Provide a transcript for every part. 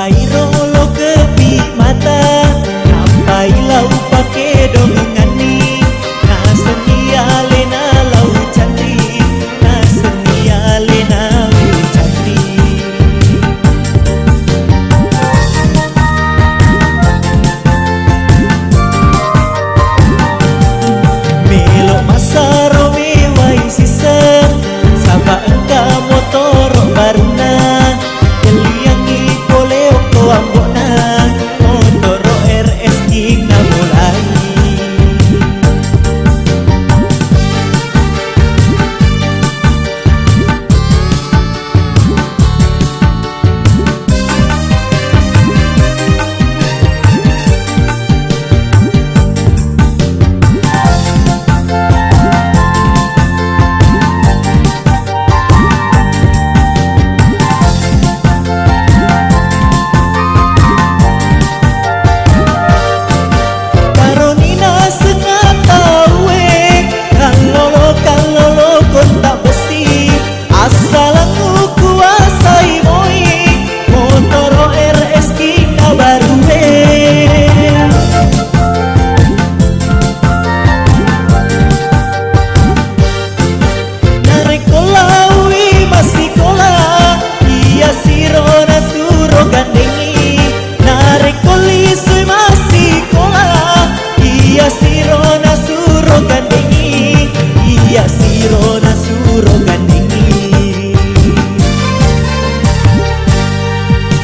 Nampai rolo kepi mata, nampai lau pake dongengani, na senia lena lau cantik, na senia lena lau cantik. Melo masaro mewai sisa, saba engka motor baruna.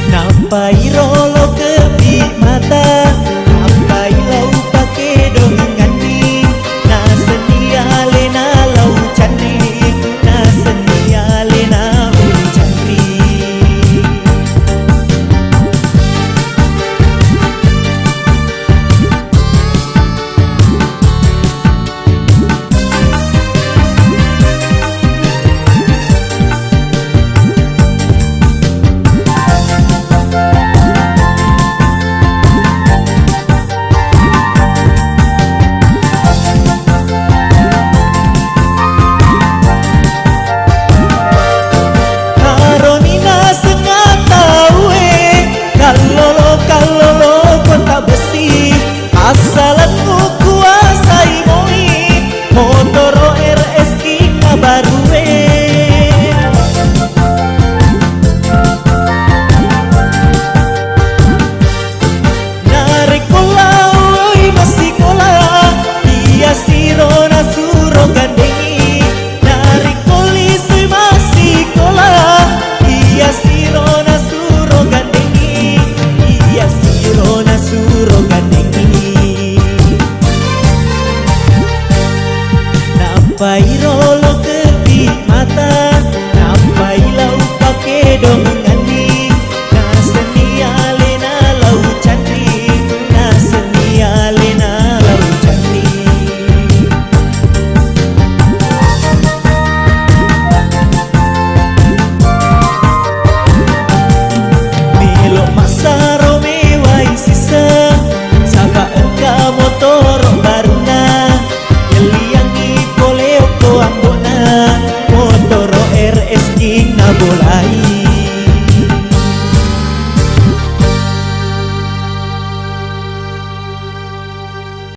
Nampai rolo kepi mata, nampai lau pake dongengani, na senia lena lau cantik, na senia lena lau cantik. Asalanmu kuasai moi, Motoro RS King Barue. Narik kola oi masih kola, dia sirona suro gandengi. Narik polis oi masih kola, dia sirona suro gandengi. Dia sirona suro gandengi. Nampai rolo kepi mata, nampai lau pake dongengani, na senia lena lau cantik, na senia lena lau cantik. Melo masaro mewai sisa, saba engka motor baruna. Motoro RS King na bola.